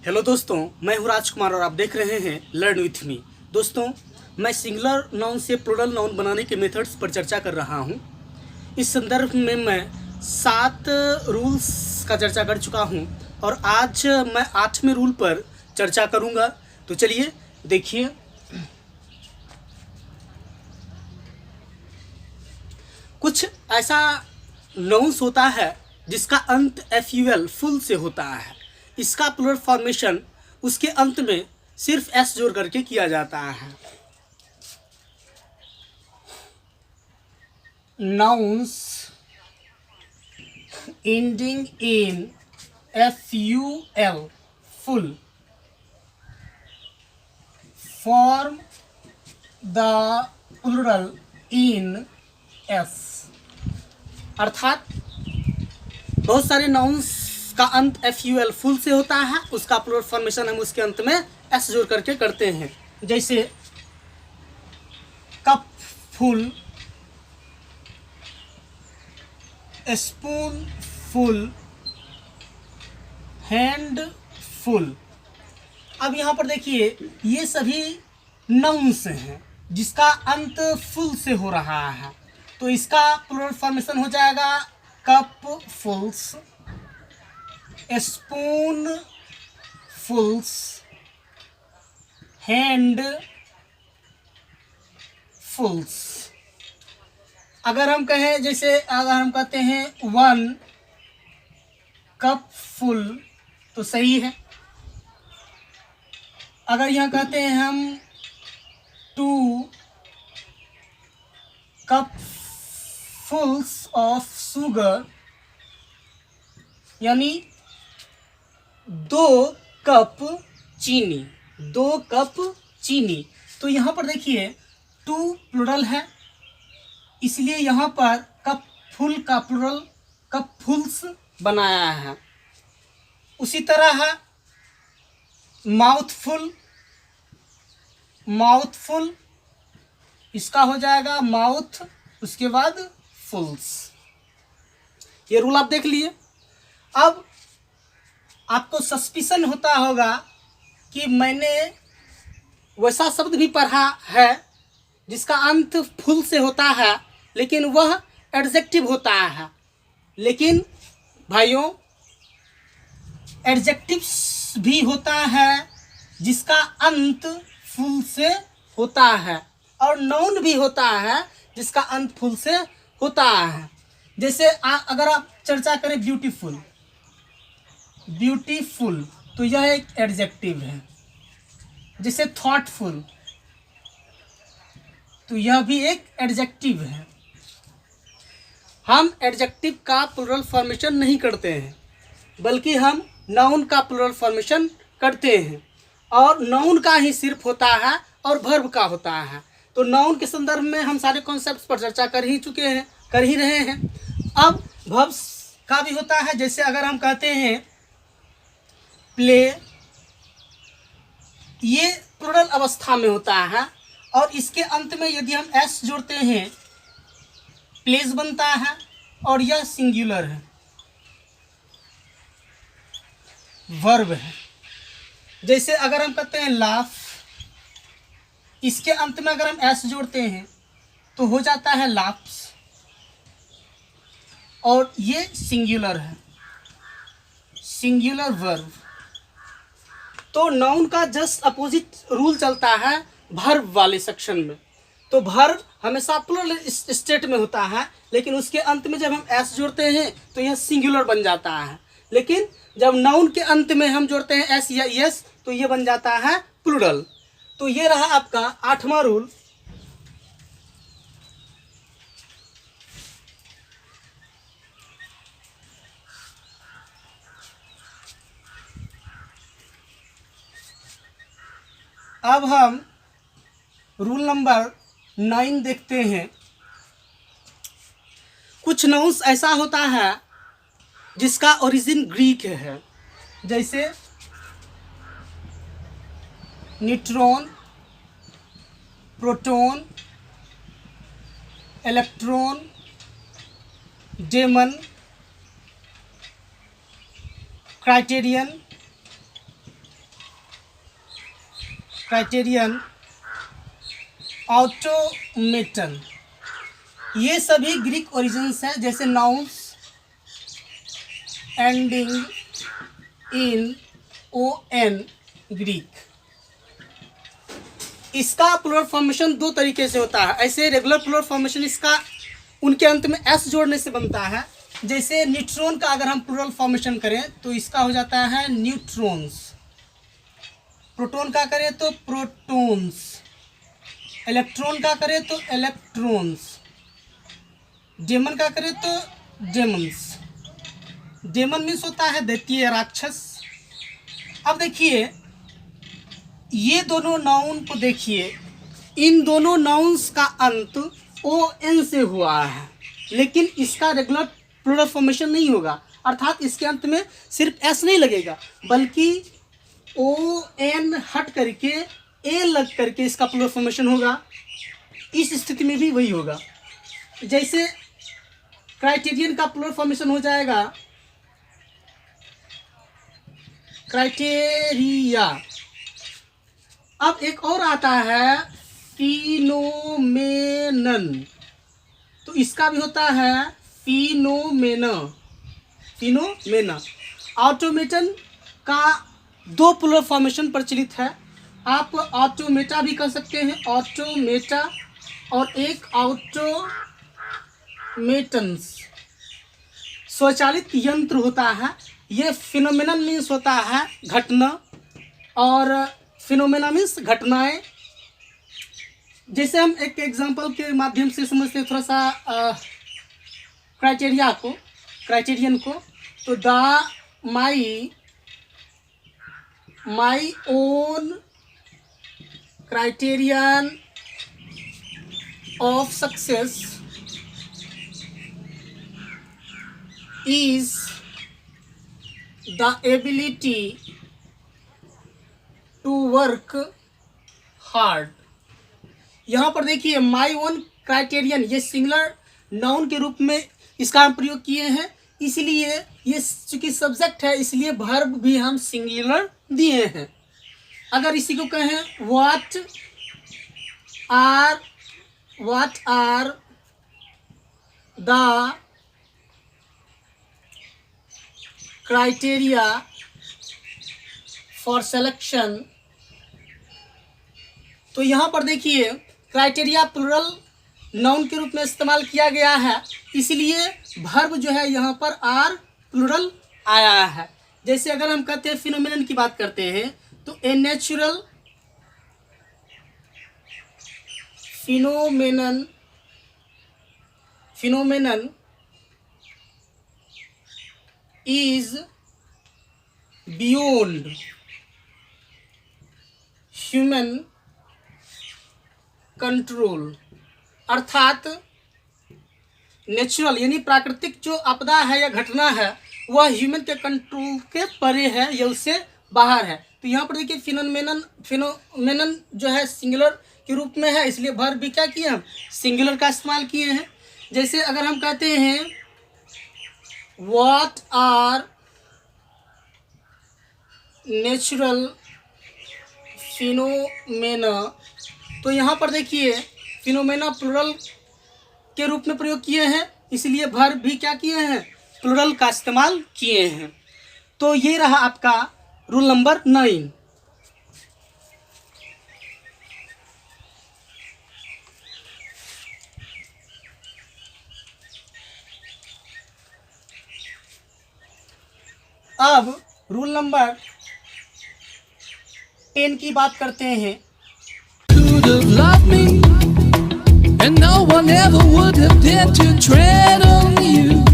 Hello दोस्तों, मैं हूं राजकुमार और आप देख रहे हैं लर्न विथ मी। दोस्तों, मैं सिंगुलर नाउन से प्लूरल नाउन बनाने के मेथड्स पर चर्चा कर रहा हूं। इस संदर्भ में मैं 7 रूल्स का चर्चा कर चुका हूं और आज मैं 8वें रूल पर चर्चा करूंगा। तो चलिए देखिए। कुछ ऐसा नाउन्स होता है जिसका अंत FUL फुल से होता है। इसका प्लूरल फॉर्मेशन उसके अंत में सिर्फ S जोड़ करके किया जाता है। Nouns ending in FUL full form the plural in S। अर्थात बहुत सारे नाउन्स का अंत FUL फुल से होता है, उसका प्लूरल फॉर्मेशन हम उसके अंत में S जोड़ करके करते हैं। जैसे cup full, spoon full, hand full. अब यहाँ पर देखिए, ये सभी नाउन्स हैं जिसका अंत फुल से हो रहा है, तो इसका प्लूरल फॉर्मेशन हो जाएगा कप फुल्स, स्पून फुल्स, हैंड फुल्स। अगर हम कहें, जैसे अगर हम कहते हैं 1 कप फुल तो सही है। अगर यहाँ कहते हैं हम 2 कप फुल्स ऑफ शुगर, यानी 2 कप चीनी, 2 कप चीनी। तो यहाँ पर देखिए 2 प्लूरल है, इसलिए यहाँ पर कप फुल का प्लूरल कप फुल्स बनाया है। उसी तरह है माउथफुल, माउथफुल, इसका हो जाएगा माउथ, उसके बाद फुल्स। ये रूल आप देख लिए। अब आपको सस्पिशन होता होगा कि मैंने वैसा शब्द भी पढ़ा है जिसका अंत फुल से होता है, लेकिन वह एडजेक्टिव होता है। लेकिन भाइयों, एडजेक्टिव्स भी होता है जिसका अंत फुल से होता है, और नाउन भी होता है जिसका अंत फुल से होता है। जैसे अगर आप चर्चा करें ब्यूटीफुल, ब्यूटीफुल तो यह एक एडजेक्टिव है। जैसे थॉटफुल तो यह भी एक एडजेक्टिव है। हम एडजेक्टिव का प्लूरल फॉर्मेशन नहीं करते हैं, बल्कि हम नाउन का प्लूरल फॉर्मेशन करते हैं, और नाउन का ही सिर्फ होता है और वर्ब का होता है। तो नाउन के संदर्भ में हम सारे कॉन्सेप्ट्स पर चर्चा कर ही चुके हैं, कर ही रहे हैं। अब वर्ब्स का भी होता है। जैसे अगर हम कहते हैं प्ले, ये प्लूरल अवस्था में होता है, और इसके अंत में यदि हम S जोड़ते हैं प्लेस बनता है, और यह सिंगुलर है, वर्ब है। जैसे अगर हम कहते हैं लाफ, इसके अंत में अगर हम S जोड़ते हैं तो हो जाता है लाफ्स, और ये सिंगुलर है, सिंगुलर वर्ब। तो नाउन का जस्ट अपोजिट रूल चलता है वर्ब वाले सेक्शन में। तो वर्ब हमेशा प्लूरल स्टेट में होता है, लेकिन उसके अंत में जब हम S जोड़ते हैं तो यह सिंगुलर बन जाता है। लेकिन जब नाउन के अंत में हम जोड़ते हैं S या ES तो यह बन जाता है प्लूरल। तो ये रहा आपका 8वां रूल। अब हम रूल नंबर 9 देखते हैं। कुछ नाउन्स ऐसा होता है जिसका ओरिजिन ग्रीक है। जैसे neutron, proton, electron, demon, criterion, criterion, automaton, ये सभी ग्रीक ओरिजिन्स हैं, जैसे nouns ending in ON Greek. इसका प्लूरल फॉर्मेशन दो तरीके से होता है। ऐसे रेगुलर प्लूरल फॉर्मेशन इसका उनके अंत में S जोड़ने से बनता है। जैसे न्यूट्रॉन का अगर हम प्लूरल फॉर्मेशन करें तो इसका हो जाता है न्यूट्रॉन्स। प्रोटॉन का करें तो प्रोटॉन्स। इलेक्ट्रॉन का करें तो इलेक्ट्रॉन्स। डेमन का करें तो डेमन्स। डेमन मीन्स होता है दैत्य राक्षस। अब देखिए ये दोनों नाउन को देखिए, इन दोनों नाउन्स का अंत ON से हुआ है, लेकिन इसका रेगुलर प्लूरल फॉर्मेशन नहीं होगा, अर्थात इसके अंत में सिर्फ S नहीं लगेगा, बल्कि ON हट करके A लग करके इसका प्लूरल फॉर्मेशन होगा। इस स्थिति में भी वही होगा। जैसे क्राइटेरियन का प्लूरल फॉर्मेशन हो जाएगा क्राइटेरिया। अब एक और आता है फिनोमेनन, तो इसका भी होता है फिनोमेना। फिनोमेना। ऑटोमेटन का दो प्लूरल फॉर्मेशन प्रचलित है। आप ऑटोमेटा भी कर सकते हैं, ऑटोमेटा, और एक ऑटोमेटन्स, स्वचालित यंत्र होता है। ये फिनोमेनन मीन्स होता है घटना, और फिनोमेना मीन्स घटनाएं। जैसे हम एक एग्जांपल के माध्यम से समझते हैं थोड़ा सा क्राइटेरियन को, तो the my own criterion of success is the ability to work hard। यहाँ पर देखिए माई ओन क्राइटेरियन, ये सिंगुलर नाउन के रूप में इसका हम प्रयोग किए हैं, इसलिए ये चूंकि सब्जेक्ट है इसलिए वर्ब भी हम सिंगुलर दिए हैं। अगर इसी को कहें what are the criteria for selection, तो यहाँ पर देखिए क्राइटेरिया प्लूरल नाउन के रूप में इस्तेमाल किया गया है, इसलिए वर्ब जो है यहाँ पर आर प्लूरल आया है। जैसे अगर हम कहते हैं फिनोमेनन की बात करते हैं तो a natural phenomenon is beyond human control। अर्थात नेचुरल यानी प्राकृतिक जो आपदा है या घटना है वह ह्यूमन के कंट्रोल के परे है या उससे बाहर है। तो यहाँ पर देखिए फिनोमेनन जो है सिंगुलर के रूप में है, इसलिए वर्ब भी क्या किए हम सिंगुलर का इस्तेमाल किए हैं। जैसे अगर हम कहते हैं What are natural phenomena, तो यहाँ पर देखिए फिनोमेना प्लूरल के रूप में प्रयोग किए हैं, इसलिए वर्ब भी क्या किए हैं प्लूरल का इस्तेमाल किए हैं। तो ये रहा आपका रूल नंबर 9। अब रूल नंबर 10 की बात करते हैं। Could have loved me, and no one ever would have dared to tread on you.